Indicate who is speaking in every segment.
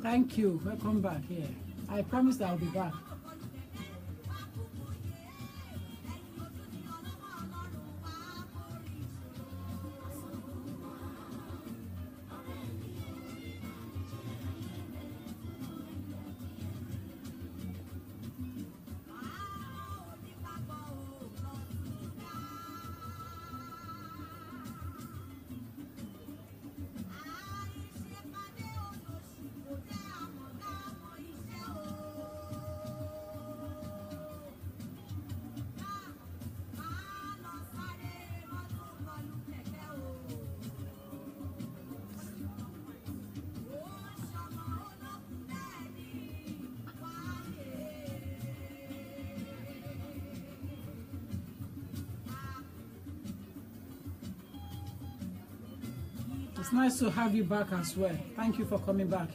Speaker 1: Thank you. Welcome back here. I promised I'll be back. It's nice to have you back as well. Thank you for coming back.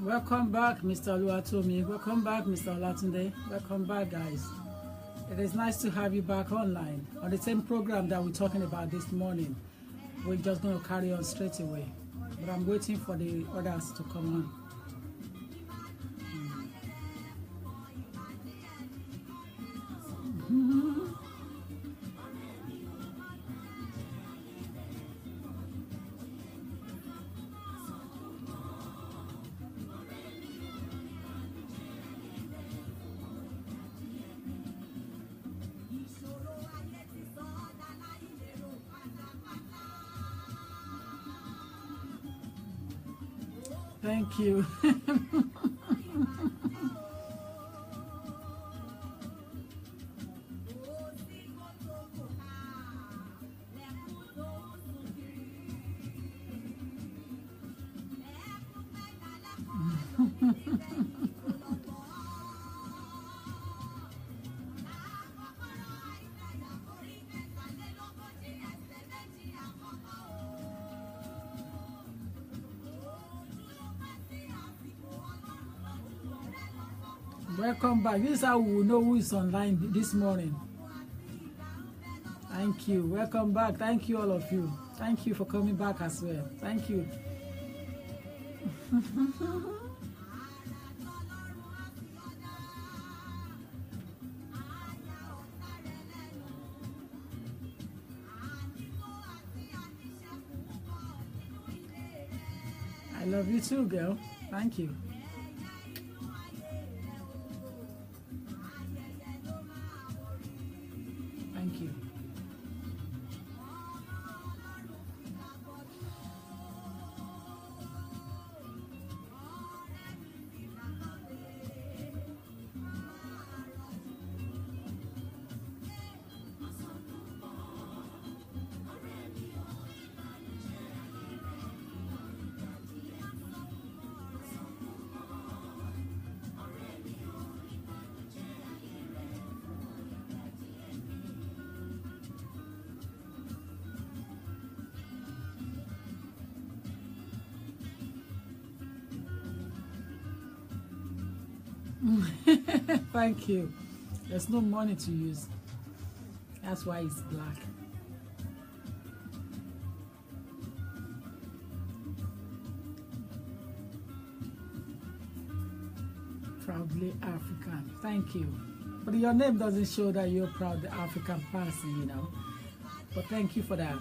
Speaker 1: Welcome back, Mr. Oluwatomi. Welcome back, Mr. Olatunde. Welcome back, guys. It is nice to have you back online on the same program that we're talking about this morning. We're just going to carry on straight away. But I'm waiting for the others to come on. Thank you. Welcome back. This is how we will know who is online this morning. Thank you. Welcome back. Thank you, all of you. Thank you for coming back as well. Thank you. I love you too, girl. Thank you. Thank you. Thank you. There's no money to use. That's why it's black. Proudly African. Thank you. But your name doesn't show that you're a proud African person, you know. But thank you for that.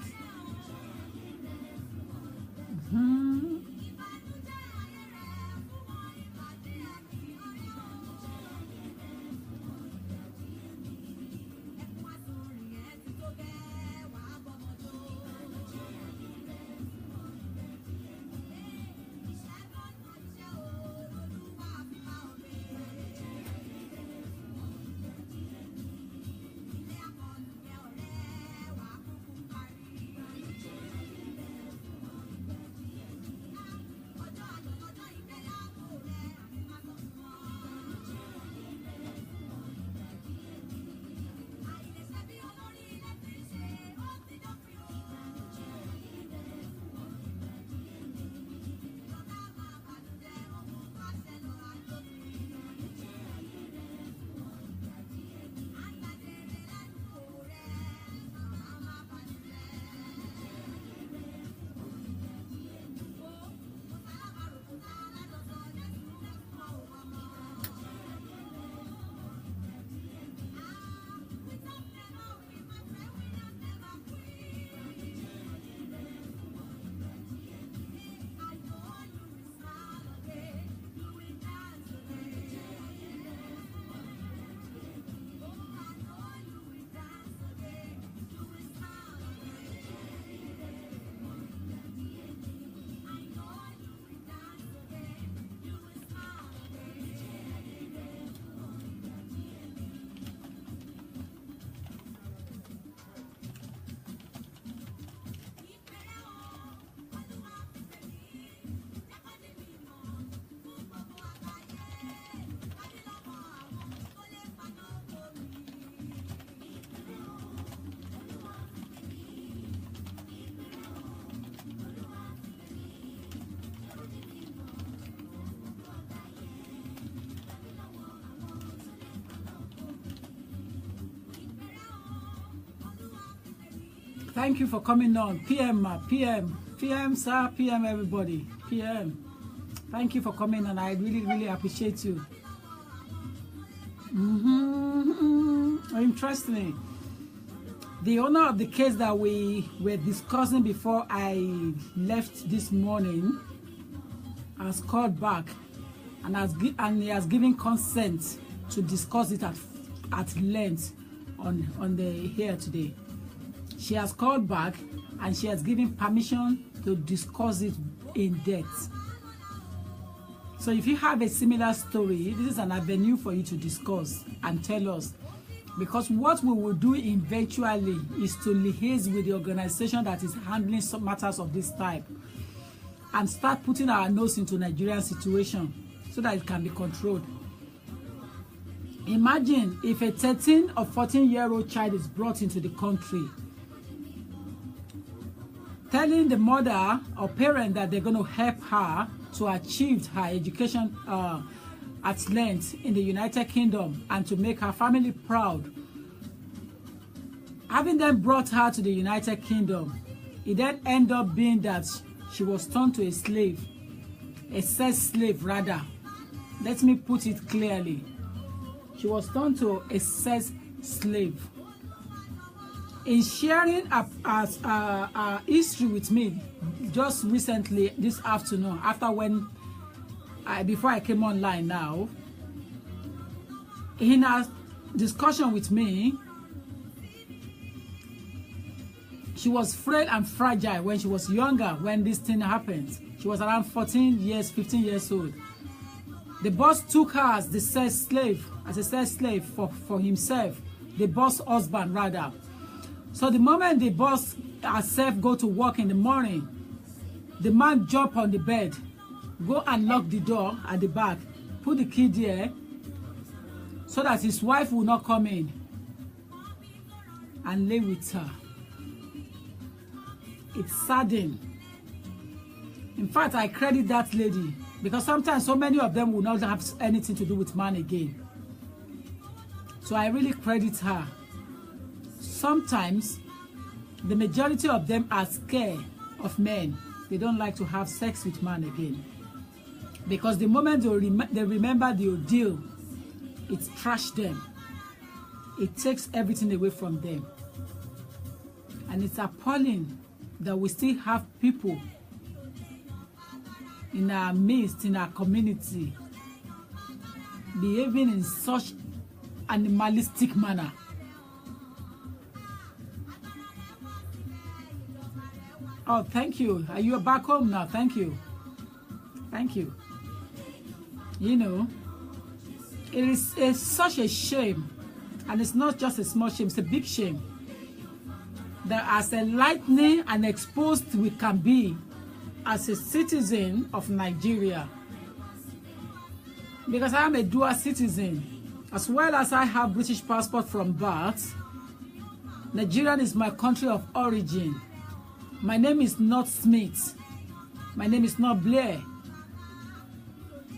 Speaker 1: Thank you for coming on. PM, PM, sir, PM, everybody. PM. Thank you for coming, and I really, really appreciate you. Interesting. The owner of the case that we were discussing before I left this morning has called back and he has given consent to discuss it at length on the here today. She has called back and she has given permission to discuss it in depth. So if you have a similar story, this is an avenue for you to discuss and tell us. Because what we will do eventually is to liaise with the organization that is handling some matters of this type and start putting our nose into Nigerian situation so that it can be controlled. Imagine if a 13 or 14-year-old child is brought into the country, telling the mother or parent that they're going to help her to achieve her education at length in the United Kingdom and to make her family proud. Having them brought her to the United Kingdom, it then ended up being that she was turned to a slave, a sex slave rather. Let me put it clearly. She was turned to a sex slave. In sharing a history with me just recently this afternoon, before I came online now, in a discussion with me, she was frail and fragile when she was younger when this thing happened. She was around 15 years old. The boss took her as a sex slave for himself, the boss husband rather. So the moment the boss herself go to work in the morning, the man jump on the bed, go and lock the door at the back, put the key there so that his wife will not come in and lay with her. It's saddening. In fact, I credit that lady because sometimes so many of them will not have anything to do with man again. So I really credit her. Sometimes the majority of them are scared of men. They don't like to have sex with man again. Because the moment they remember the ordeal, it trashed them. It takes everything away from them. And it's appalling that we still have people in our midst, in our community, behaving in such animalistic manner. Oh, thank you. Are you back home now? Thank you. Thank you. You know, it's such a shame, and it's not just a small shame, it's a big shame, that as enlightening and exposed we can be as a citizen of Nigeria, because I am a dual citizen, as well as I have British passport from birth. Nigerian is my country of origin. My name is not Smith. My name is not Blair.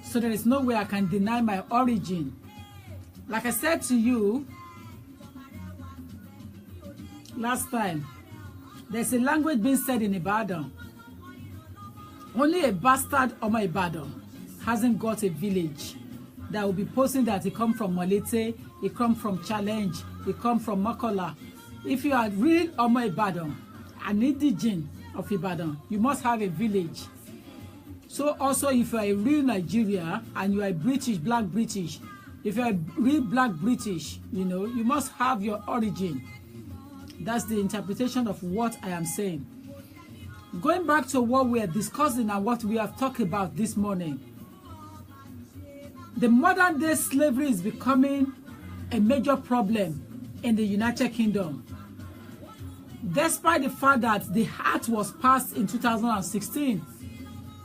Speaker 1: So there is no way I can deny my origin. Like I said to you last time, there's a language being said in Ibadan. Only a bastard Omo Ibadan hasn't got a village that will be posting that he come from Molete, he come from Challenge, he come from Makola. If you are real Omo Ibadan, an indigene of Ibadan, you must have a village. So also if you are a real Nigeria and you are a British, black British, if you are a real black British, you know, you must have your origin. That's the interpretation of what I am saying. Going back to what we are discussing and what we have talked about this morning, the modern day slavery is becoming a major problem in the United Kingdom. Despite the fact that the Act was passed in 2016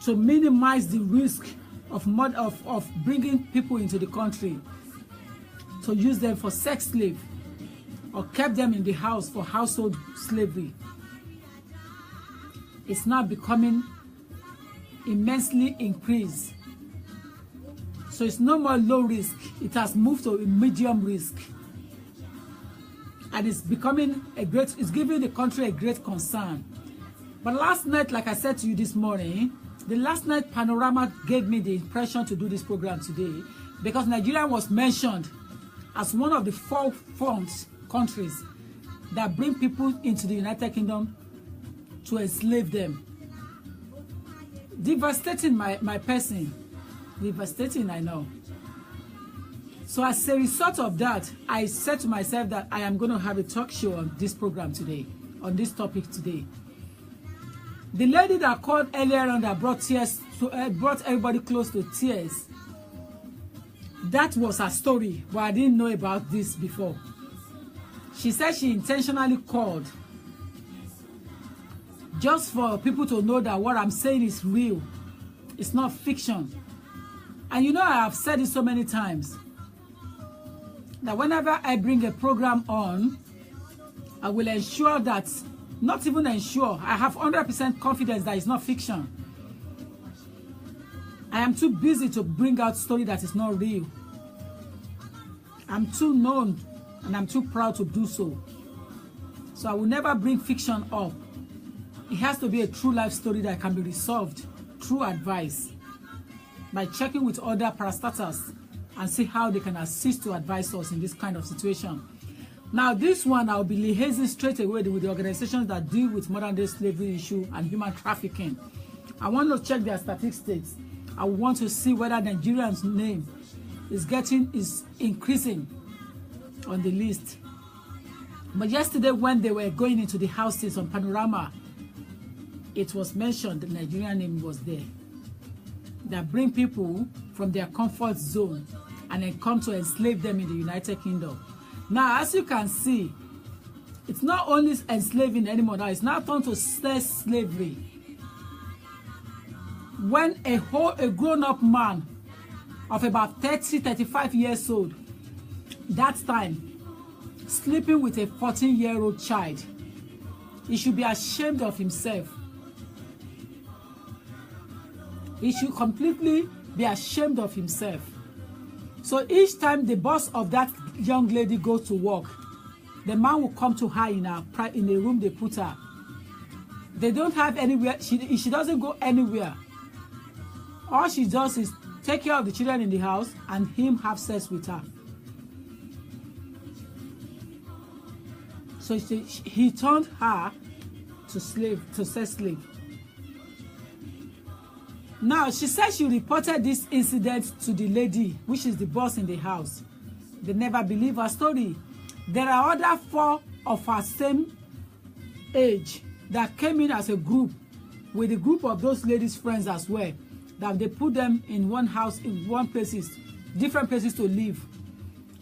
Speaker 1: to minimize the risk of bringing people into the country to use them for sex slave or kept them in the house for household slavery, it's now becoming immensely increased. So it's no more low risk. It has moved to a medium risk. and it's becoming it's giving the country a great concern. But last night, like I said to you this morning, the last night panorama gave me the impression to do this program today because Nigeria was mentioned as one of the 4 front countries that bring people into the United Kingdom to enslave them. Devastating my person. Devastating, I know. So as a result of that, I said to myself that I am going to have a talk show on this program today, on this topic today. The lady that called earlier on that brought tears, brought everybody close to tears, that was her story, but I didn't know about this before. She said she intentionally called just for people to know that what I'm saying is real. It's not fiction. And you know, I have said it so many times that whenever I bring a program on, I will ensure that, not even ensure, I have 100% confidence that it's not fiction. I am too busy to bring out story that is not real. I'm too known and I'm too proud to do so. So I will never bring fiction up. It has to be a true life story that can be resolved through advice by checking with other parastatals and see how they can assist to advise us in this kind of situation. Now, this one, I'll be liaising straight away with the organizations that deal with modern day slavery issue and human trafficking. I want to check their statistics. I want to see whether Nigerians' name is increasing on the list. But yesterday, when they were going into the houses on Panorama, it was mentioned the Nigerian name was there. That bring people from their comfort zone and then come to enslave them in the United Kingdom. Now, as you can see, it's not only enslaving anymore. Now, it's now turned to slavery. When a grown-up man of about 30, 35 years old, that time, sleeping with a 14-year-old child, he should be ashamed of himself. He should completely be ashamed of himself. So each time the boss of that young lady goes to work, the man will come to her in the room they put her. They don't have anywhere. She doesn't go anywhere. All she does is take care of the children in the house and him have sex with her. So he turned her to sex slave. Now, she said she reported this incident to the lady, which is the boss in the house. They never believe her story. There are other 4 of her same age that came in as a group with a group of those ladies' friends as well. That they put them in one house, in one places, different places to live.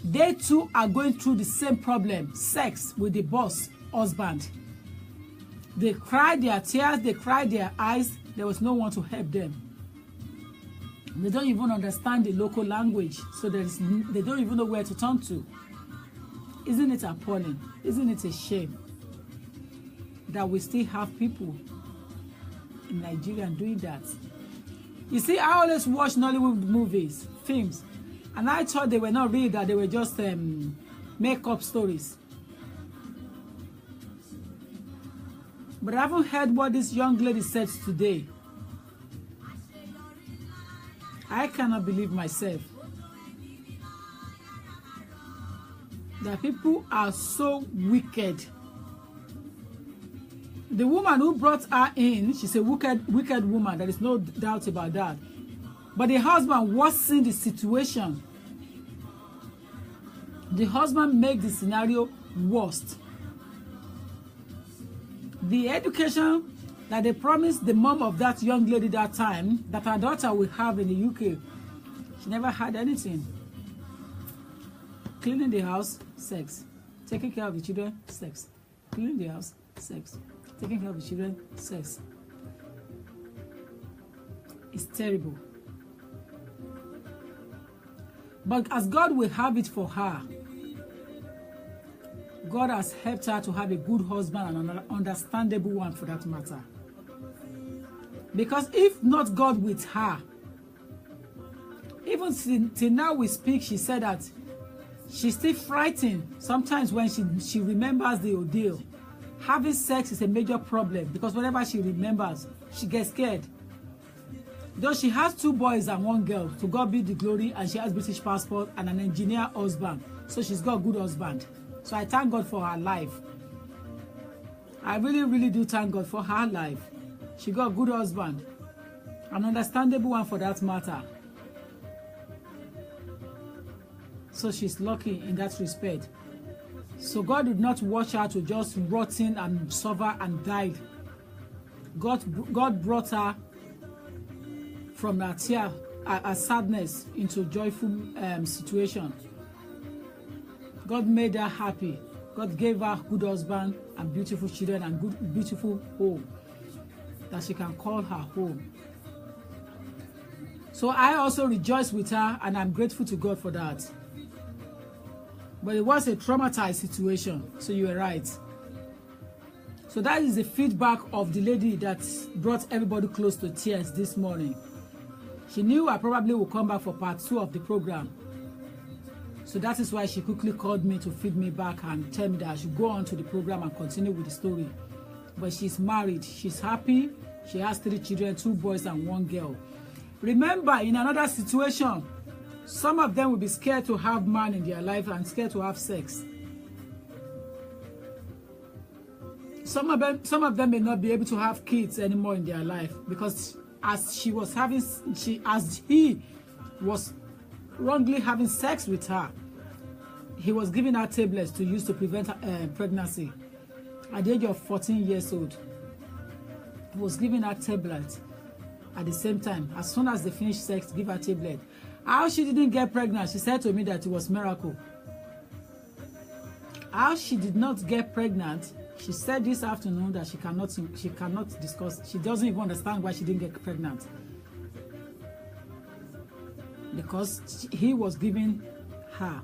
Speaker 1: They too are going through the same problem, sex with the boss husband. They cried their tears, they cried their eyes. There was no one to help them. They don't even understand the local language, so they don't even know where to turn to. Isn't it appalling? Isn't it a shame that we still have people in Nigeria doing that? You see, I always watch Nollywood movies, films, and I thought they were not real, that they were just make-up stories. But I haven't heard what this young lady said today. I cannot believe myself that people are so wicked. The woman who brought her in, she's a wicked woman. There is no doubt about that. But the husband worsened the situation. The husband made the scenario worse. The education that they promised the mom of that young lady that time, that her daughter will have in the UK, she never had anything. Cleaning the house, sex. Taking care of the children, sex. Cleaning the house, sex. Taking care of the children, sex. It's terrible. But as God will have it for her, God has helped her to have a good husband and an understandable one for that matter. Because if not God with her, even till now we speak, she said that She's still frightened sometimes when she remembers the ordeal. Having sex is a major problem because whenever she remembers, she gets scared. Though she has 2 boys and 1 girl, to God be the glory, and she has British passport and an engineer husband. So she's got a good husband. So I thank God for her life. I really, really do thank God for her life. She got a good husband. An understandable one for that matter. So she's lucky in that respect. So God did not watch her to just rotten and suffer and die. God brought her from a tear, a sadness into a joyful situation. God made her happy. God gave her a good husband and beautiful children and good, beautiful home that she can call her home. So I also rejoice with her, and I'm grateful to God for that. But it was a traumatized situation, so you were right. So that is the feedback of the lady that brought everybody close to tears this morning. She knew I probably would come back for part 2 of the program. So that is why she quickly called me to feed me back and tell me that I should go on to the program and continue with the story. But she's married, she's happy, she has 3 children, 2 boys and 1 girl. Remember, in another situation, some of them will be scared to have man in their life and scared to have sex. Some of them may not be able to have kids anymore in their life because as he was wrongly having sex with her, he was giving her tablets to use to prevent pregnancy. At the age of 14 years old, he was giving her tablets at the same time. As soon as they finished sex, give her tablet. How she didn't get pregnant, she said to me that it was a miracle. How she did not get pregnant, she said this afternoon that she cannot discuss. She doesn't even understand why she didn't get pregnant. Because he was giving her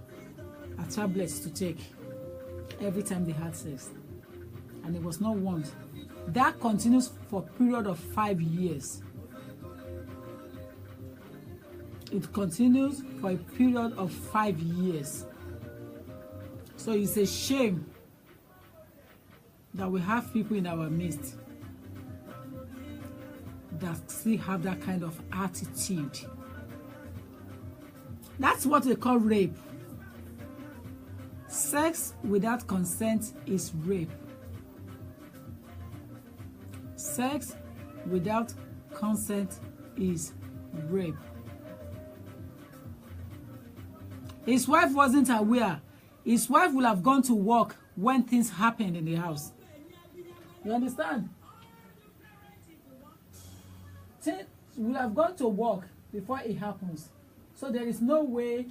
Speaker 1: a tablet to take every time they had sex. And it was not once. That continues for a period of 5 years. It continues for a period of 5 years. So it's a shame that we have people in our midst that still have that kind of attitude. That's what they call rape. Sex without consent is rape. Sex without consent is rape. His wife wasn't aware. His wife will have gone to work when things happened in the house. You understand? Things will have gone to work before it happens. So there is no way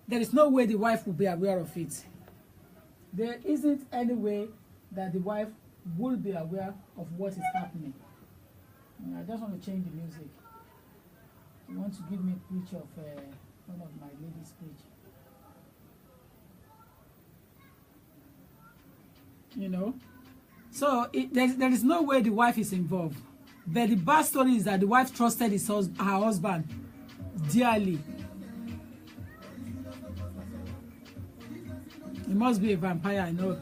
Speaker 1: the wife will be aware of it. There isn't any way that the wife will be aware of what is happening. I just want to change the music. You want to give me a picture of one of my ladies' speech. You know? So there is no way the wife is involved. But the bad story is that the wife trusted her husband dearly. He must be a vampire, I know.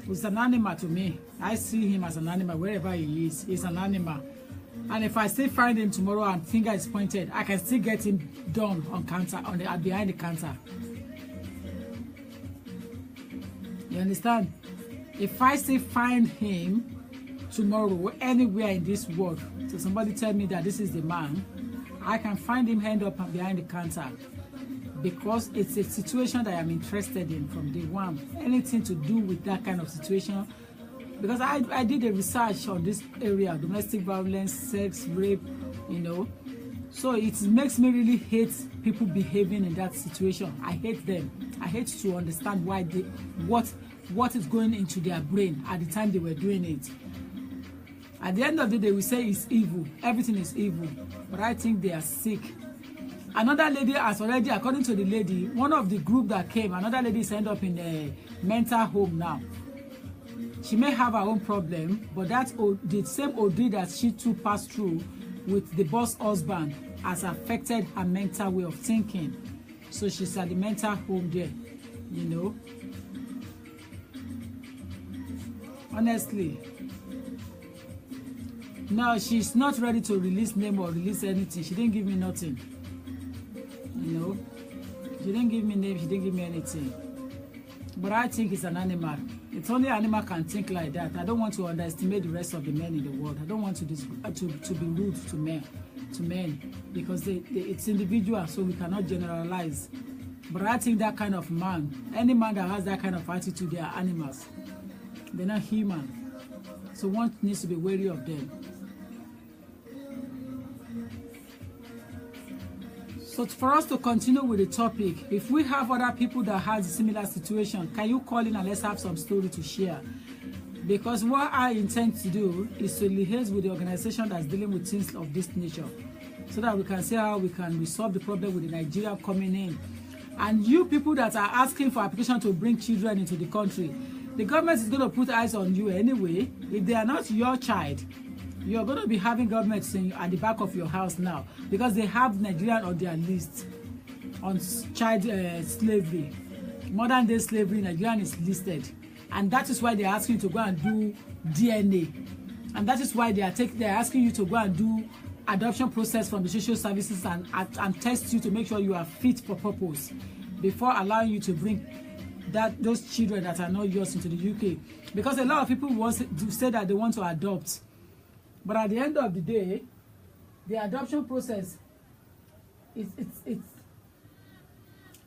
Speaker 1: He's an animal to me. I see him as an animal wherever he is. He's an animal. And if I still find him tomorrow and finger is pointed, I can still get him done on counter, behind the counter. You understand? If I still find him tomorrow anywhere in this world, so somebody tell me that this is the man, I can find him hand up and behind the counter, because it's a situation that I'm interested in from day one. Anything to do with that kind of situation, because I did a research on this area, domestic violence, sex, rape, you know. So it makes me really hate people behaving in that situation. I hate them. I hate to understand why what is going into their brain at the time they were doing it. At the end of the day, we say it's evil. Everything is evil. But I think they are sick. Another lady has already, according to the lady, one of the group that came, another lady is ended up in a mental home now. She may have her own problem, but that's the same ordeal that she too passed through with the boss husband has affected her mental way of thinking. So she's at the mental home there, you know. Honestly, no, she's not ready to release name or release anything. She didn't give me nothing, you know. She didn't give me name, she didn't give me anything. But I think it's an animal. It's only an animal can think like that. I don't want to underestimate the rest of the men in the world. I don't want to be rude to men, because it's individual, so we cannot generalize. But I think that kind of man, any man that has that kind of attitude, they are animals. They're not human. So one needs to be wary of them. So for us to continue with the topic, if we have other people that has a similar situation, can you call in and let's have some story to share? Because what I intend to do is to liaise with the organization that's dealing with things of this nature, so that we can see how we can resolve the problem with the Nigeria coming in. And you people that are asking for application to bring children into the country, the government is going to put eyes on you anyway. If they are not your child, you're going to be having governments at the back of your house now, because they have Nigerian on their list on child slavery. Modern day slavery, Nigerian is listed. And that is why they're asking you to go and do DNA. And that is why they're asking you to go and do adoption process from the social services and test you to make sure you are fit for purpose before allowing you to bring those children that are not yours into the UK. Because a lot of people want to say that they want to adopt. But at the end of the day, the adoption process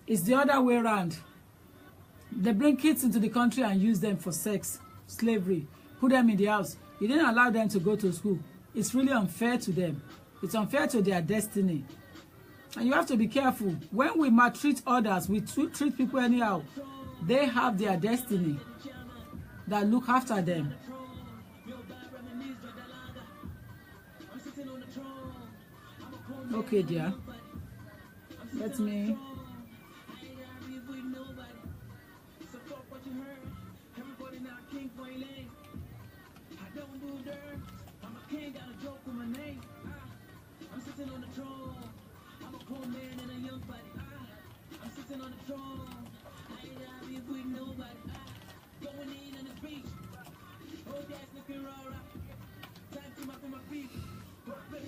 Speaker 1: it's the other way around. They bring kids into the country and use them for sex, slavery, put them in the house. You didn't allow them to go to school. It's really unfair to them. It's unfair to their destiny. And you have to be careful. When we maltreat others, we treat people anyhow. They have their destiny that look after them. Okay, dear. Let me.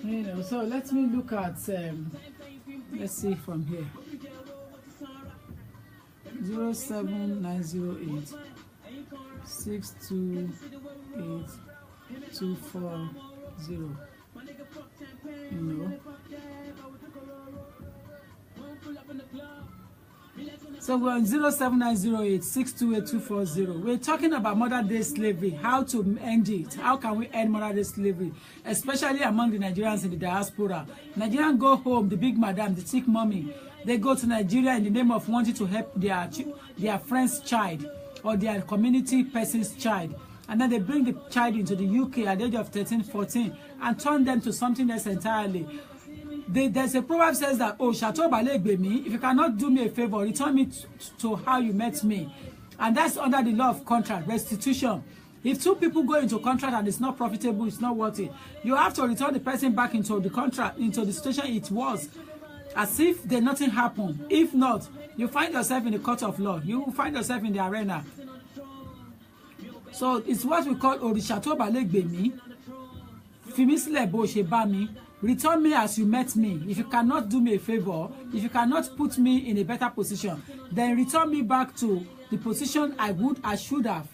Speaker 1: You know, so let me look at let's see from here. 07908 628 240. You know. So we're on 07908 628 240. We're talking about modern day slavery, how to end it. How can we end modern day slavery, especially among the Nigerians in the diaspora? Nigerians go home, the big madam, the sick mommy, they go to Nigeria in the name of wanting to help their friend's child or their community person's child. And then they bring the child into the UK at the age of 13, 14 and turn them to something else entirely. There's a proverb says that, oh, Chateau Balegbe me, if you cannot do me a favor, return me to how you met me. And that's under the law of contract, restitution. If two people go into contract and it's not profitable, it's not worth it, you have to return the person back into the contract, into the situation it was, as if nothing happened. If not, you find yourself in the court of law. You will find yourself in the arena. So it's what we call Chateau Balegbe me. Fimisle bo se ba mi. Return me as you met me. If you cannot do me a favor, if you cannot put me in a better position, then return me back to the position I should have,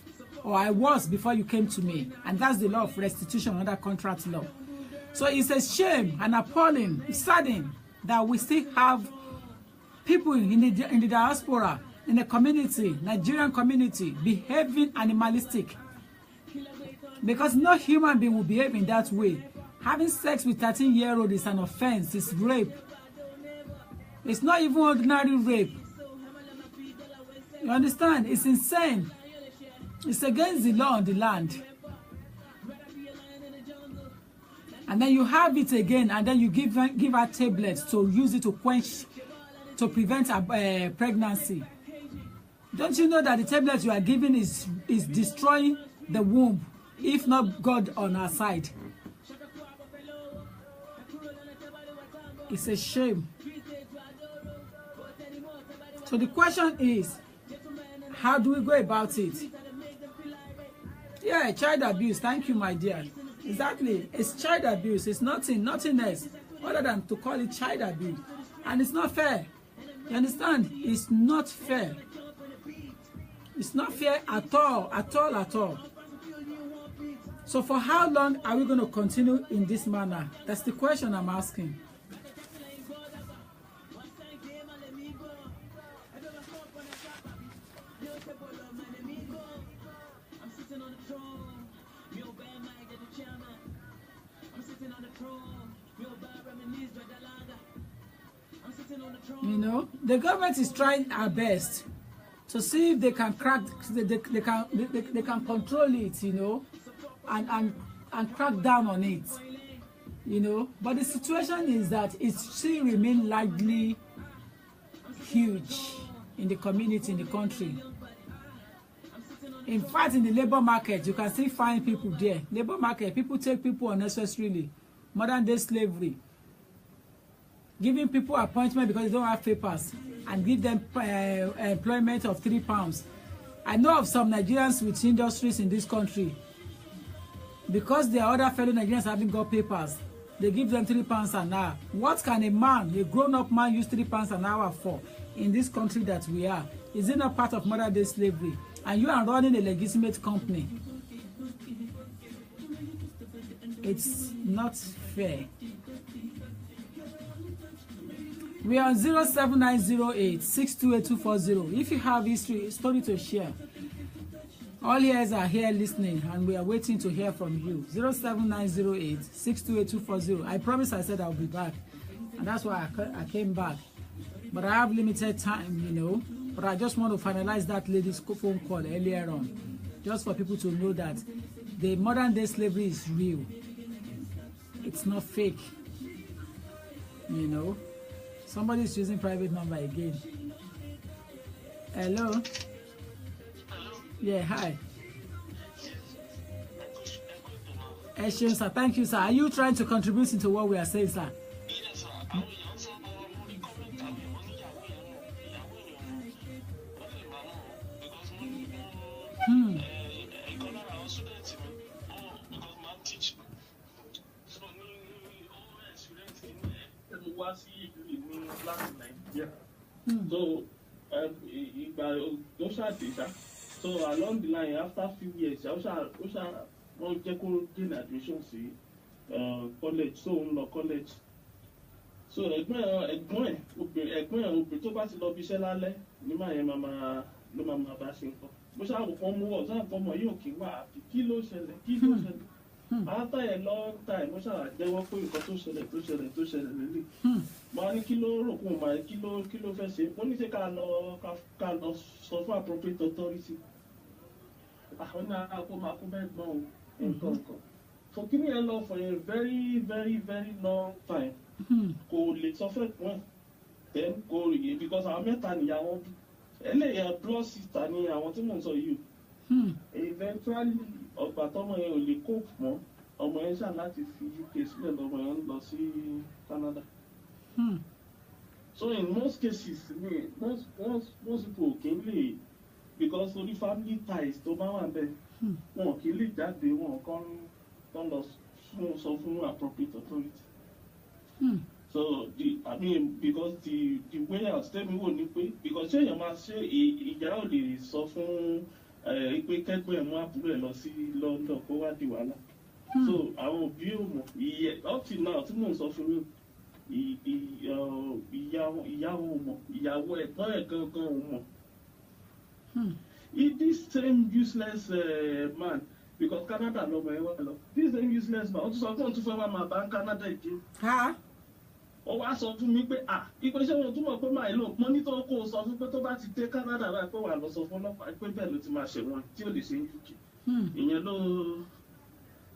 Speaker 1: or I was before you came to me. And that's the law of restitution under contract law. So it's a shame and appalling, saddening that we still have people in the diaspora, in the community, Nigerian community, behaving animalistic. Because no human being will behave in that way. Having sex with 13-year-old is an offense. It's rape. It's not even ordinary rape. You understand? It's insane. It's against the law on the land. And then you have it again, and then you give her tablets to use it to prevent pregnancy. Don't you know that the tablets you are giving is destroying the womb, if not God on our side? It's a shame. So the question is, how do we go about it? Yeah, child abuse. Thank you, my dear. Exactly. It's child abuse. It's nothing else other than to call it child abuse. And it's not fair. You understand? It's not fair. It's not fair at all. So for how long are we going to continue in this manner? That's the question I'm asking. You know, the government is trying our best to see if they can crack, they can control it, you know, and crack down on it, you know. But the situation is that it still remains largely huge in the community, in the country. In fact, in the labor market, you can still find people there. Labor market, people take people unnecessarily. Modern day slavery. Giving people appointment because they don't have papers and give them employment of £3. I know of some Nigerians with industries in this country. Because their other fellow Nigerians haven't got papers, they give them £3 an hour. What can a man, a grown-up man, use £3 an hour for in this country that we are? Is it not part of modern day slavery? And you are running a legitimate company. It's not fair. We are on 07908-628-240. If you have story to share, all ears are here listening, and we are waiting to hear from you. 07908-628-240. I promise I said I'll be back, and that's why I came back. But I have limited time, you know. But I just want to finalize that lady's phone call earlier on, just for people to know that the modern day slavery is real. It's not fake, you know. Somebody is using private number again. Hello? Hello? Yeah, hi. Yes, sir. Thank you, sir. Are you trying to contribute into what we are saying, sir?
Speaker 2: Yes, sir. So along the line, after a few years, I wọ́n jẹ́ kó gain admission sí college, so ń lọ college. So ẹ̀gbọ́n obìnrin tó bá ti lọ bí iṣẹ́ lálẹ́ ní màá yẹn ló máa bá ṣe nǹkan. Bó ṣáà kò mú ọ̀sán àpọ̀mọ̀ yóò kí wá àbí kí ló ṣẹlẹ̀. After a long time, mo ṣáà jẹ́wọ́ pé nǹkan tó ṣẹlẹ̀ lélẹ̀. Mo ní kí ló rò kó máa kí ló fẹ́ ṣe. Mo ní ṣe ká lọ sọ fún appropriate authority. Àwọn náà kó máa kó bẹ́ẹ̀ gbọ́n o. nǹkan. So kí ni ẹ lọ for a very very very long time. Kò lè sọ fẹ́ pọ́n then kò rí because àwọn mẹ́ta nìyàwó bí. Ẹlẹ́yà blood sister ni àwọn tí mò ń sọ yìí. Eventually ọgbà tọmọ yẹn ò lè cope mọ́ ọmọ yẹn ṣáà láti fi UK sílẹ̀ lọ́mọ yẹn lọ sí Canada. So in most cases most people kì í lè because only family ties tó bá wà bẹ́ẹ̀ wọn kì í lè jáde wọn kàn lọ sọ fún appropriate authority. So because the way I tell me wò ni pé because ṣé èèyàn máa ṣe ìyá ò lè sọ fún pé kẹ́gbẹ́ ẹ̀ mú àbúrò ẹ̀ lọ sí London kó wá di wàhálà. So àwọn òbí ò mọ̀ up till now tí mò ń sọ fún mi ìyàwó mọ̀ ìyàwó ẹ̀gbọ́n ẹ̀ gangan ò mọ̀. This same useless man because Canada lọ́mọ ẹ̀ wá lọ this same useless man ó tún sọ fún òun tún fẹ́ wá máa bá Canada jẹ́. Ó wá sọ fún mi pé ìpèsè wọn túmọ̀ pé máa lò mọ́ nítorí kó o sọ fún pé tó bá ti dé Canada báyìí pé wà lọ sọ fún ọlọ́pàá pé bẹ́ẹ̀ ló ti máa ṣẹ̀wọ̀n tí ò lè ṣe UK. Ìyẹn ló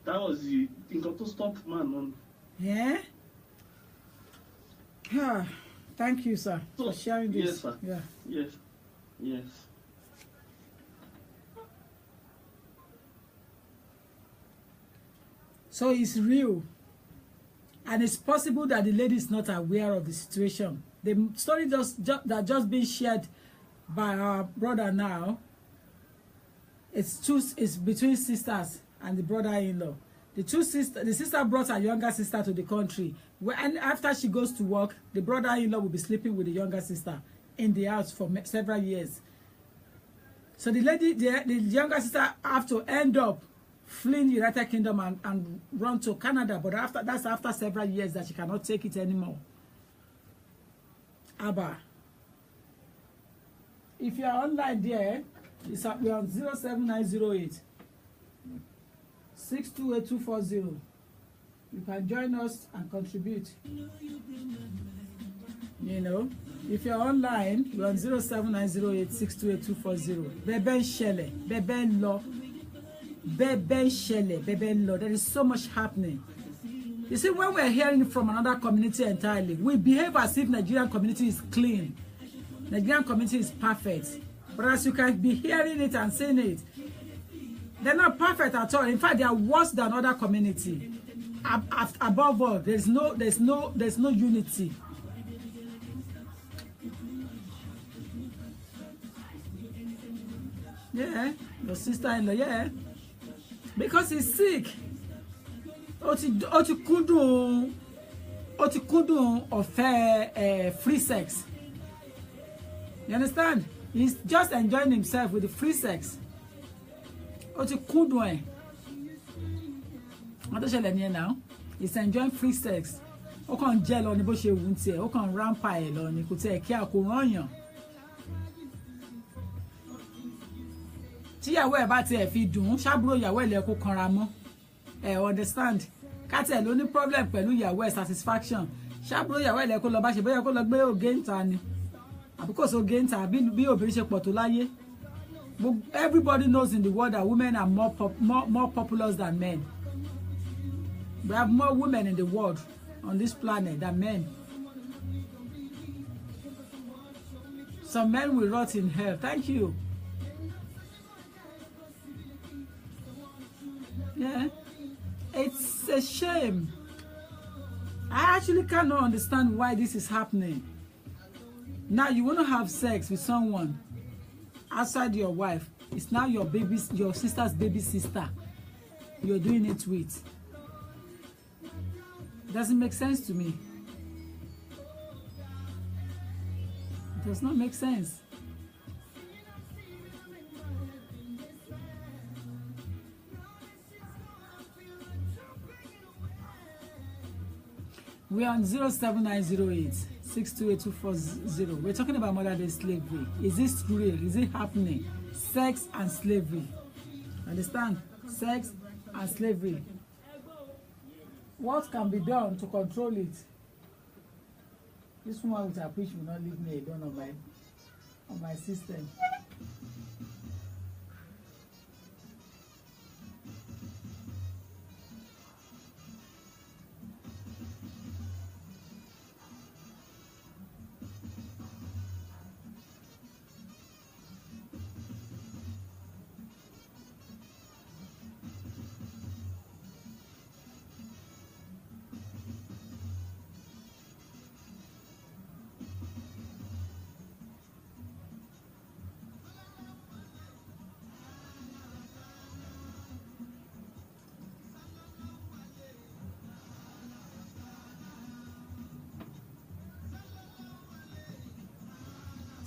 Speaker 2: that was the nǹkan tó stop man on.
Speaker 1: Yeah. Thank you, sir, for sharing this.
Speaker 2: Yes, sir.
Speaker 1: Yeah.
Speaker 2: Yes.
Speaker 1: So it's real. And it's possible that the lady is not aware of the situation. The story that just being shared by our brother now. It's between sisters and the brother-in-law. The sister brought her younger sister to the country. And after she goes to work, the brother-in-law will be sleeping with the younger sister in the house for several years. So the younger sister have to end up fleeing the United Kingdom and run to Canada. But after several years that she cannot take it anymore. Abba. If you are online there, we're on 07908 628240. You can join us and contribute. You know, if you're online, we're on 07908 628240. Bebe Shele, Bebe Lo, Bebe Shele, Bebe Lo. There is so much happening. You see, when we're hearing from another community entirely, we behave as if Nigerian community is clean. Nigerian community is perfect. But as you can be hearing it and saying it, they're not perfect at all. In fact, they are worse than other community. Above all, there's no unity. Yeah, your sister-in-law, yeah. Because he's sick. Oti kúndùn of free sex. You understand? He's just enjoying himself with the free sex. Oti kúndùn what does she now? He's enjoying free sex. Ó kàn jẹ́ lọ ní bó ṣe wù ntí ẹ̀, ó kàn rampa ẹ̀ lọ ní kò tẹ́ kí a kò rányàn. Tíyàwó ẹ̀ bá tiẹ̀ fi dùn, ṣàbúrò ìyàwó ẹ̀ lẹ kó kanra mọ́. Understand? Kátẹ̀ ló ní problem pẹ̀lú ìyàwó ẹ̀ satisfaction. Ṣàbúrò ìyàwó ẹ̀ lẹ kó lọ bá ṣe bóyá kó lọ gbé ògé ńta ni. Àbí kò sí ògé ńta bí obìnrin ṣe pọ̀ tó láyé. Everybody knows in the world that women are more populous than men. We have more women in the world on this planet than men. Some men will rot in hell. Thank you. Yeah. It's a shame. I actually cannot understand why this is happening. Now you want to have sex with someone outside your wife. It's now your sister's baby sister you're doing it with. It doesn't make sense to me. It does not make sense. We're on 07908 628240. We're talking about modern day slavery. Is this real? Is it happening? Sex and slavery. Understand? Sex and slavery. What can be done to control it? This woman which I preach will not leave me alone on my system.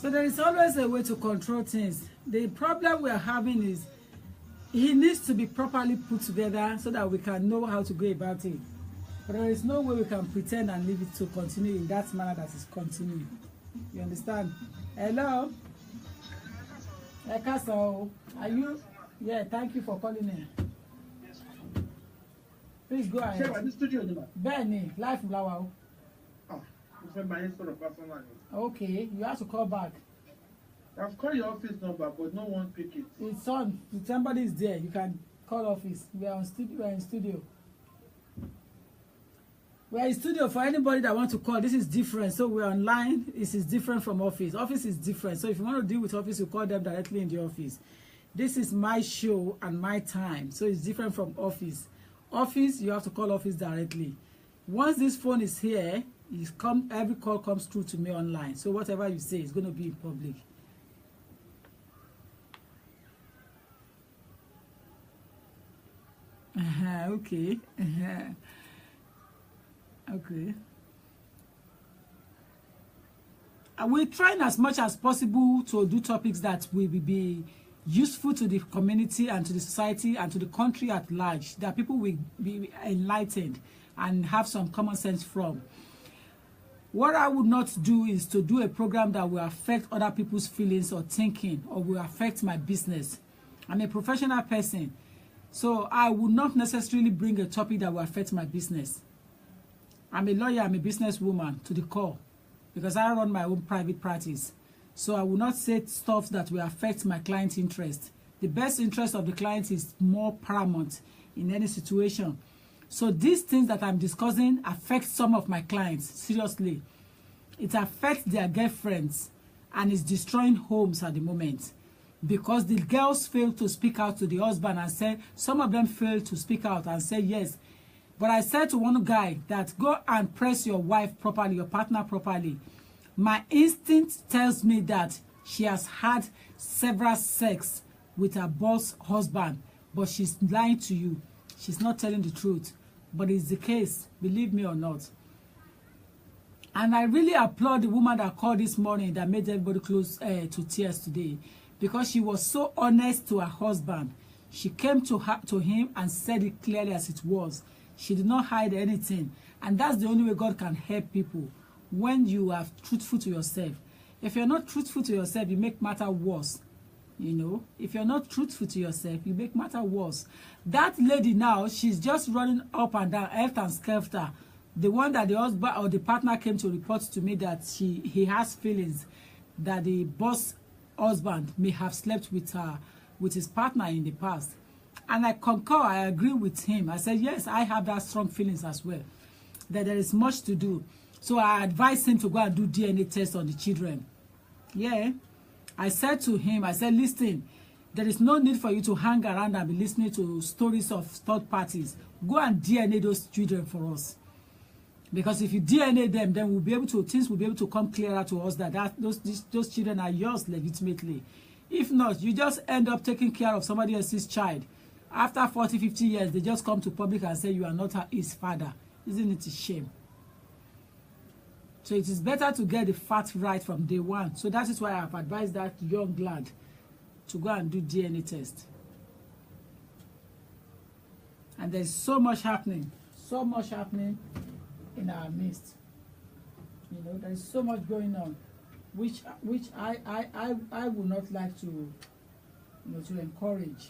Speaker 1: So there is always a way to control things. The problem we are having is he needs to be properly put together so that we can know how to go about it. But there is no way we can pretend and leave it to continue in that manner that is continuing. You understand? Hello? Ekaso, are you? Yeah, thank you for calling in. Please go ahead. Benny, life flower. Okay, you have to call back.
Speaker 2: I've called your office number, but no one pick it.
Speaker 1: It's on. If somebody is there, you can call office. We are in studio. We are in studio for anybody that wants to call. This is different. So we're online. This is different from office. Office is different. So if you want to deal with office, you call them directly in the office. This is my show and my time. So it's different from office. Office, you have to call office directly. Once this phone is here, every call comes through to me online. So whatever you say is going to be in public. Okay. Okay. We're trying as much as possible to do topics that will be useful to the community and to the society and to the country at large, that people will be enlightened and have some common sense from. What I would not do is to do a program that will affect other people's feelings or thinking or will affect my business. I'm a professional person, so I would not necessarily bring a topic that will affect my business. I'm a lawyer, I'm a businesswoman to the core, because I run my own private practice. So I will not say stuff that will affect my client's interest. The best interest of the client is more paramount in any situation. So these things that I'm discussing affect some of my clients, seriously. It affects their girlfriends and is destroying homes at the moment. Because the girls fail to speak out to the husband and say, some of them fail to speak out and say yes. But I said to one guy that go and press your wife properly, your partner properly. My instinct tells me that she has had several sex with her boss husband, but she's lying to you. She's not telling the truth. But it's the case, believe me or not. And I really applaud the woman that called this morning that made everybody close to tears today, because she was so honest to her husband. She came to him and said it clearly as it was. She did not hide anything. And that's the only way God can help people, when you are truthful to yourself. If you're not truthful to yourself, you make matter worse. You know, if you're not truthful to yourself, you make matter worse. That lady now, she's just running up and down, helter and skelter. The one that the husband or the partner came to report to me that he has feelings that the boss husband may have slept with his partner in the past. And I concur, I agree with him. I said, yes, I have that strong feelings as well, that there is much to do. So I advised him to go and do DNA test on the children. Yeah. I said to him, I said, listen, there is no need for you to hang around and be listening to stories of third parties. Go and DNA those children for us. Because if you DNA them, then we'll be able to, things will be able to come clearer to us that those children are yours legitimately. If not, you just end up taking care of somebody else's child. After 40, 50 years, they just come to public and say you are not his father. Isn't it a shame? So it is better to get the facts right from day one. So that is why I have advised that young lad to go and do DNA test. And there's so much happening in our midst. You know, there's so much going on, which I would not like to, you know, to encourage.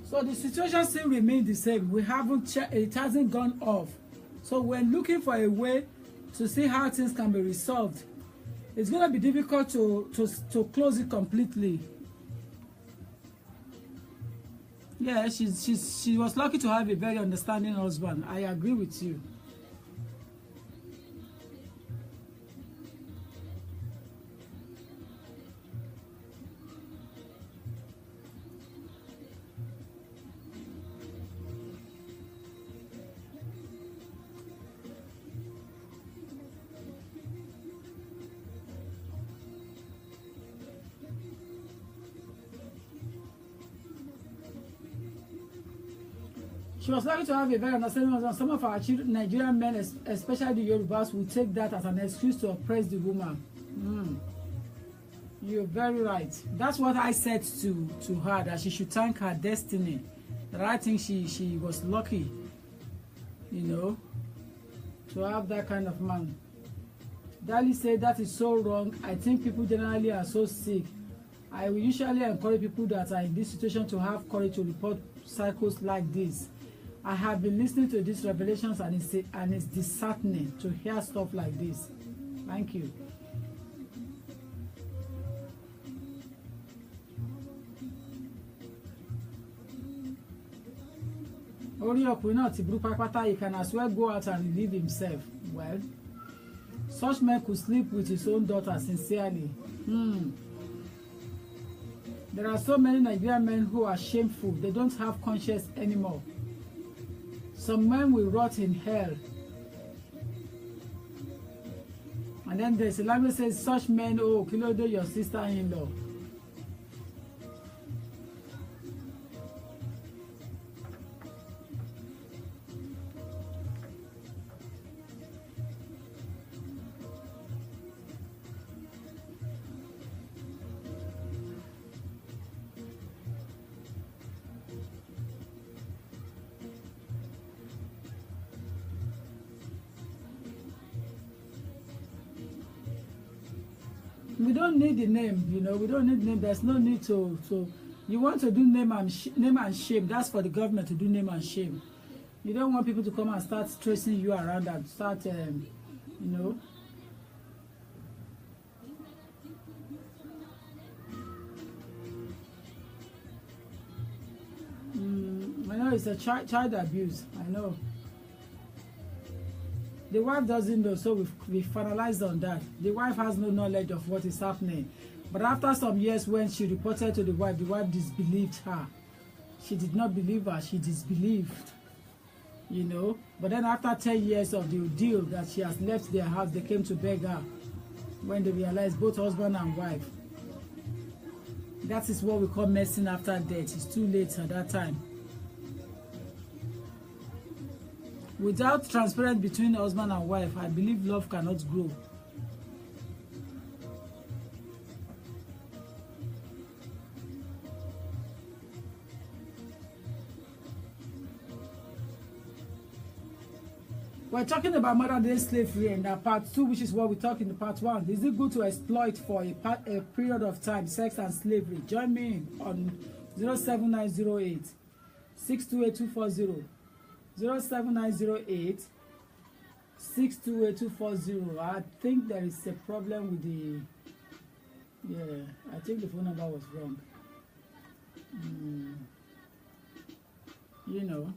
Speaker 1: So the situation still remains the same. We haven't, it hasn't gone off. So we're looking for a way to see how things can be resolved. It's going to be difficult to close it completely. Yeah, she was lucky to have a very understanding husband. I agree with you. She was lucky to have a very understanding husband. Some of our Nigerian men, especially the Yorubas, will take that as an excuse to oppress the woman. You're very right. That's what I said to her, that she should thank her destiny. That I think she was lucky, you know, to have that kind of man. Dali said that is so wrong. I think people generally are so sick. I will usually encourage people that are in this situation to have courage to report cycles like this. I have been listening to these revelations and it's disheartening to hear stuff like this. Thank you. Orí ọkùnrin náà ti burú pátápátá, he can as well go out and relieve himself. Well, such men could sleep with his own daughter sincerely. There are so many Nigerian men who are shameful. They don't have conscience anymore. Some men will rot in hell. And then there's a language says, such men, oh, Kilodo, your sister-in-law. We don't need the name, you know. We don't need the name. There's no need to. You want to do name and shame. That's for the government to do name and shame. You don't want people to come and start tracing you around and start, you know. I know it's a child abuse. I know. The wife doesn't know, so we finalized on that. The wife has no knowledge of what is happening. But after some years, when she reported to the wife disbelieved her. She did not believe her, she disbelieved. You know? But then after 10 years of the deal that she has left their house, they came to beg her when they realized, both husband and wife. That is what we call messing after death. It's too late at that time. Without transparency between husband and wife, I believe love cannot grow. We're talking about modern day slavery in part 2, which is what we talked in the part 1. Is it good to exploit for a period of time sex and slavery? Join me on 07908 628240. 07908 628240. I think there is a problem with the I think the phone number was wrong. You know,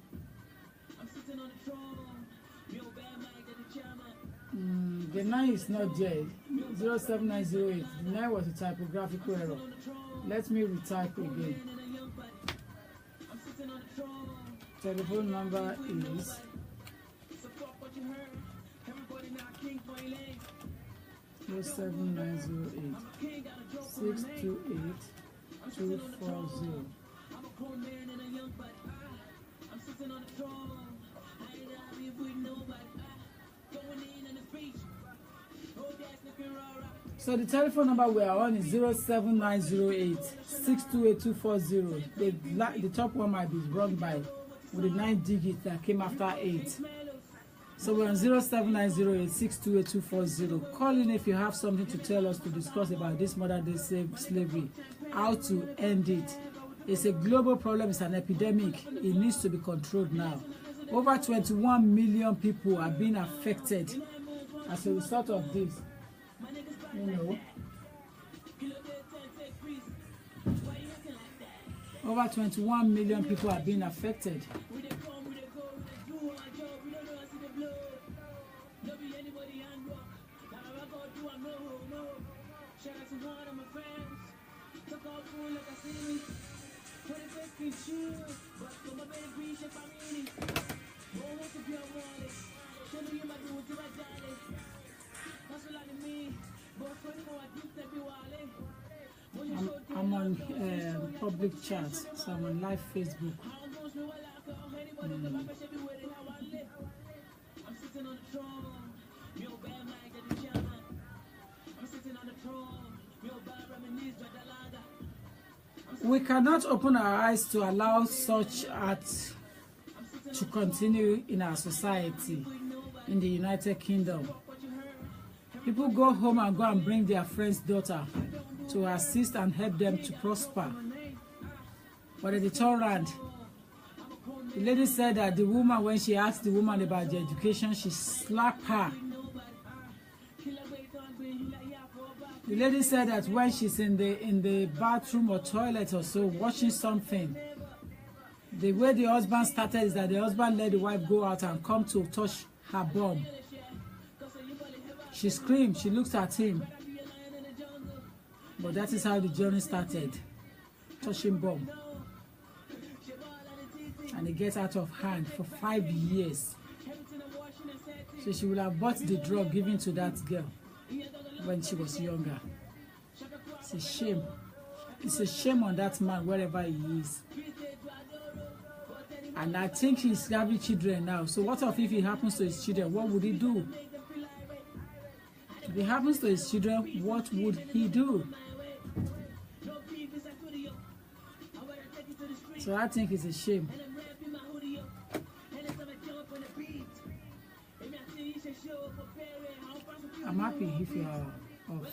Speaker 1: the 9 is not there. 07908. The 9 was a typographical error. Let me retype again. Telephone number is 07908 628 240. So the telephone number we are on is 07908 628 240. The top one might be wrong by with the 9 digits that came after 8. So we're on 07908 628 240. Call in if you have something to tell us to discuss about this modern day slavery, how to end it. It's a global problem, it's an epidemic. It needs to be controlled now. Over 21 million people are being affected as a result of this. You know, over 21 million people are being affected. I'm on public chat, so I'm on live Facebook. We cannot open our eyes to allow such acts to continue in our society in the United Kingdom. People go home and go and bring their friend's daughter to assist and help them to prosper. But at the turn around, the lady said that the woman, when she asked the woman about the education, she slapped her. The lady said that when she's in the bathroom or toilet or so, watching something, The way the husband started is that the husband let the wife go out and come to touch her bum. She screamed, she looked at him. But that is how the journey started. Touching bum. And it gets out of hand for 5 years. So she would have bought the drug given to that girl when she was younger. It's a shame. It's a shame on that man wherever he is. And I think he's having children now. So what if it happens to his children? What would he do? If it happens to his children, what would he do? So I think it's a shame. I'm happy if you are off. Okay.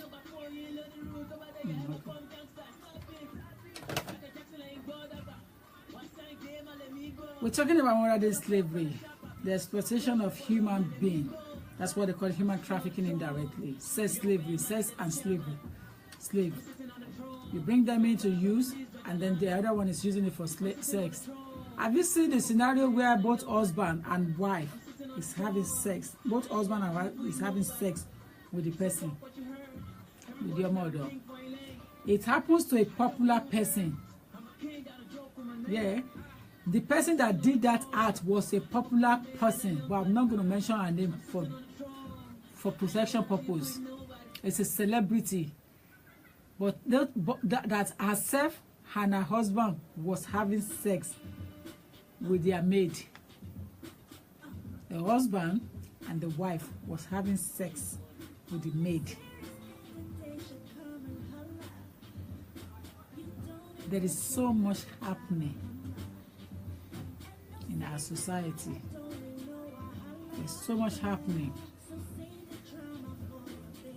Speaker 1: We're talking about modern day slavery, the exploitation of human being. That's what they call human trafficking indirectly. Sex slavery, sex and slavery. Slave. You bring them into use, and then the other one is using it for sex. Have you seen the scenario where both husband and wife is having sex? Both husband and wife is having sex with the person, with your mother. It happens to a popular person. Yeah. The person that did that act was a popular person, but I'm not going to mention her name for protection purpose. It's a celebrity. But that herself and her husband was having sex with their maid. The husband and the wife was having sex with the maid. There is so much happening in our society. There's so much happening.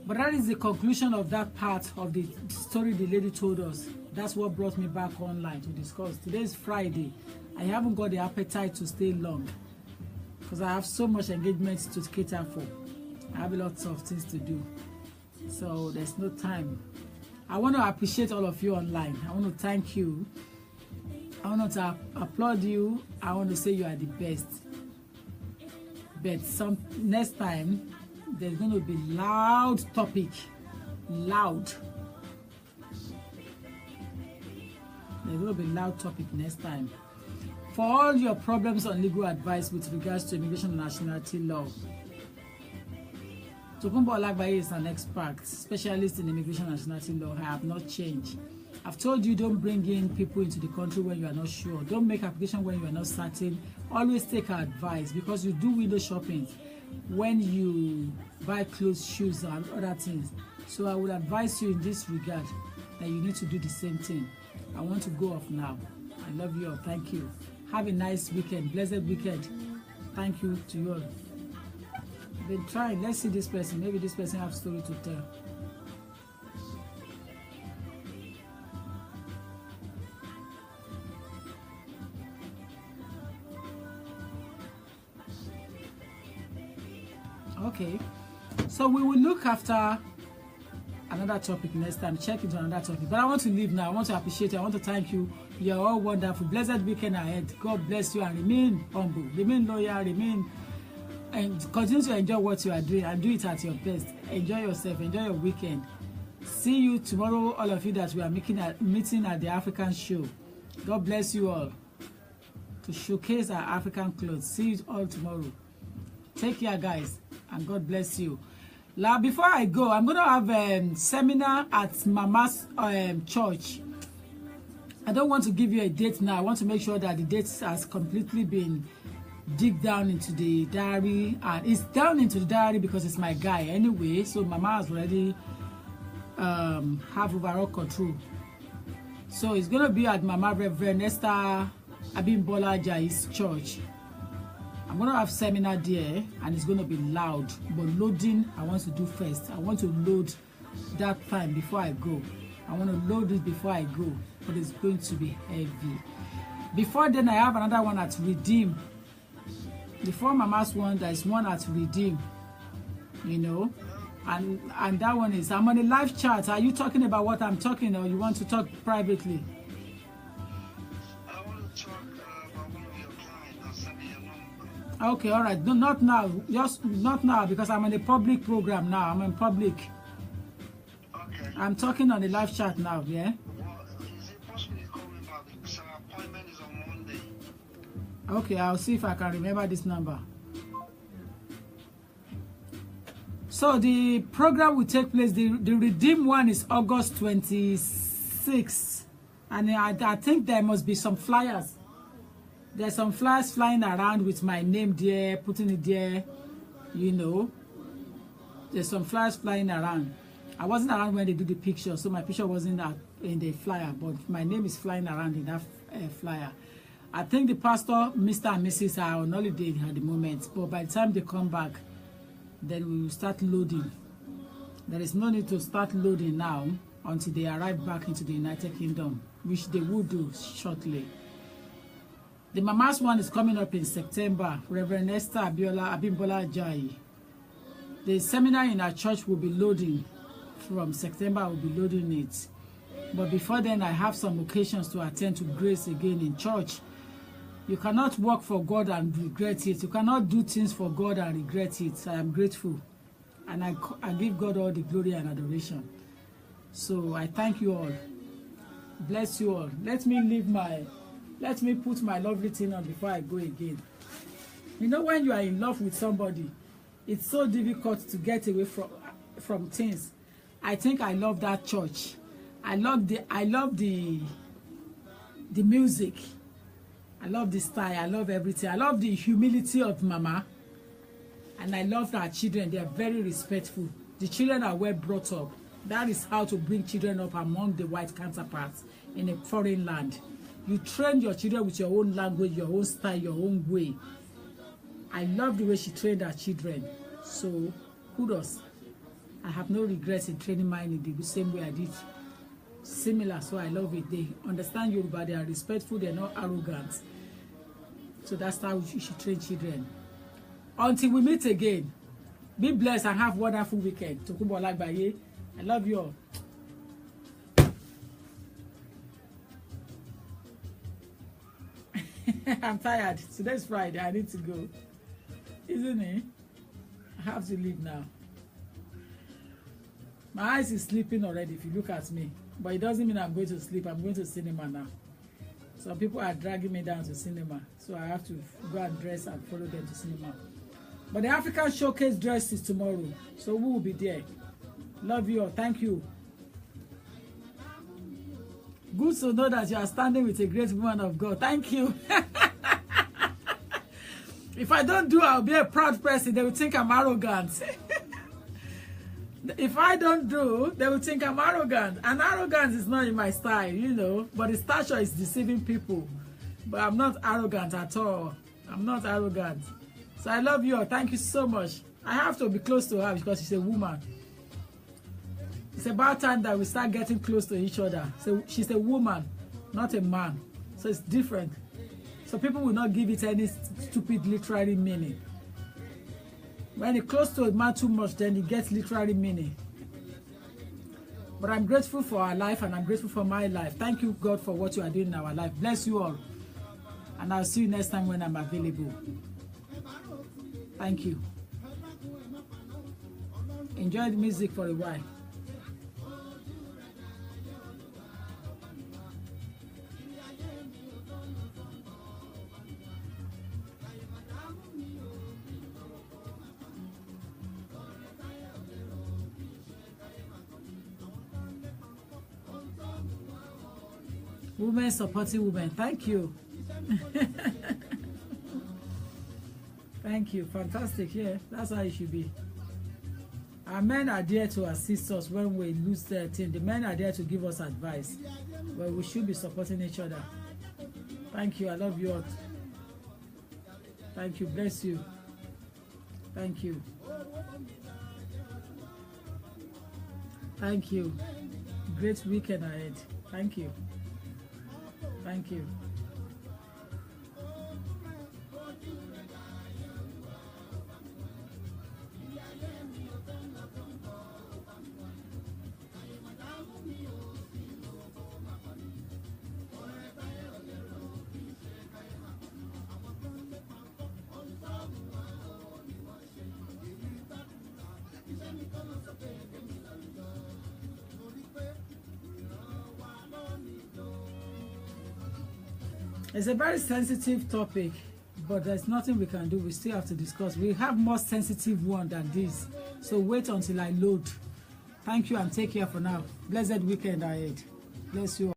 Speaker 1: But that is the conclusion of that part of the story the lady told us. That's what brought me back online to discuss. Today is Friday. I haven't got the appetite to stay long because I have so much engagement to cater for. I have lots of things to do. So there's no time. I want to appreciate all of you online. I want to thank you. I want to applaud you. I want to say you are the best. But next time, there's going to be loud topic. Loud. There's going to be loud topic next time. For all your problems on legal advice with regards to immigration and nationality law, Tokunbo Olagbaye is an expert, specialist in immigration and nationality law. I have not changed. I've told you, don't bring in people into the country when you are not sure. Don't make application when you are not certain. Always take our advice, because you do window shopping when you buy clothes, shoes, and other things. So I would advise you in this regard that you need to do the same thing. I want to go off now. I love you all. Thank you. Have a nice weekend, blessed weekend. Thank you to you all. I've been trying. Let's see this person. Maybe this person has a story to tell. Okay, so we will look after another topic next time. Check into another topic. But I want to leave now. I want to appreciate you. I want to thank you. You're all wonderful. Blessed weekend ahead. God bless you and remain humble, remain loyal, and continue to enjoy what you are doing and do it at your best. Enjoy yourself. Enjoy your weekend. See you tomorrow, all of you that we are meeting at the African show. God bless you all. To showcase our African clothes. See you all tomorrow. Take care, guys, and God bless you. Now, before I go, I'm going to have a seminar at Mama's church. I don't want to give you a date now. I want to make sure that the date has completely been dig down into the diary, and it's down into the diary because it's my guy anyway. So Mama has already have overall control. So it's going to be at Mama Reverend Esther Abimbola Jai's church. I'm going to have seminar there, and it's going to be loud. But loading, I want to do first. I want to load that time before I go. I want to load it before I go, but it's going to be heavy. Before then, I have another one at Redeem. Before Mama's one, there's one at Redeem. You know, and that one is, I'm on a live chat. Are you talking about what I'm talking, or you want to talk privately?
Speaker 3: I want to talk about
Speaker 1: Okay, all right. No, not now. Just not now because I'm in a public program now. I'm in public.
Speaker 3: Okay.
Speaker 1: I'm talking on the live chat now, yeah?
Speaker 3: Well, is it possible to call me back? Because our appointment is on Monday.
Speaker 1: Okay, I'll see if I can remember this number. So the program will take place, the Redeem one is August 26th. And I think there must be some flyers. There's some flyers flying around with my name there, putting it there, you know. There's some flyers flying around. I wasn't around when they do the picture, so my picture wasn't in the flyer, but my name is flying around in that flyer. I think the pastor, Mr. and Mrs. are on holiday at the moment, but by the time they come back, then we will start loading. There is no need to start loading now until they arrive back into the United Kingdom, which they will do shortly. The Mama's one is coming up in September. Reverend Esther Abimbola Ajayi. The seminar in our church will be loading. From September, I will be loading it. But before then, I have some occasions to attend to grace again in church. You cannot work for God and regret it. You cannot do things for God and regret it. I am grateful. And I give God all the glory and adoration. So I thank you all. Bless you all. Let me put my lovely thing on before I go again. You know, when you are in love with somebody, it's so difficult to get away from things. I think I love that church. I love the music. I love the style. I love everything. I love the humility of Mama. And I love our children. They are very respectful. The children are well brought up. That is how to bring children up among the white counterparts in a foreign land. You train your children with your own language, your own style, your own way. I love the way she trained her children. So, kudos. I have no regrets in training mine in the same way I did. Similar, so I love it. They understand Yoruba, they are respectful, they're not arrogant. So that's how you should train children. Until we meet again, be blessed and have a wonderful weekend. Tokunbo Olagbaye, I love you all. I'm tired. Today's Friday. I need to go. Isn't it? I have to leave now. My eyes is sleeping already if you look at me. But it doesn't mean I'm going to sleep. I'm going to cinema now. Some people are dragging me down to cinema. So I have to go and dress and follow them to cinema. But the African Showcase dress is tomorrow. So we will be there. Love you all. Thank you. Good to know that you are standing with a great woman of God. Thank you. If I don't do, I'll be a proud person. They will think I'm arrogant. If I don't do, they will think I'm arrogant. And arrogance is not in my style, you know. But the stature is deceiving people. But I'm not arrogant at all. I'm not arrogant. So I love you all. Thank you so much. I have to be close to her because she's a woman. It's about time that we start getting close to each other. So she's a woman, not a man. So it's different. So people will not give it any stupid literary meaning. When you're close to a man too much, then it gets literary meaning. But I'm grateful for our life and I'm grateful for my life. Thank you, God, for what you are doing in our life. Bless you all. And I'll see you next time when I'm available. Thank you. Enjoy the music for a while. Women supporting women. Thank you. Thank you. Fantastic. Yeah, that's how it should be. Our men are there to assist us when we lose their team. The men are there to give us advice. But we should be supporting each other. Thank you. I love you all. Thank you. Bless you. Thank you. Thank you. Great weekend ahead. Thank you. Thank you. It's a very sensitive topic, but there's nothing we can do. We still have to discuss. We have more sensitive one than this. So wait until I load. Thank you and take care for now. Blessed weekend ahead. Bless you all.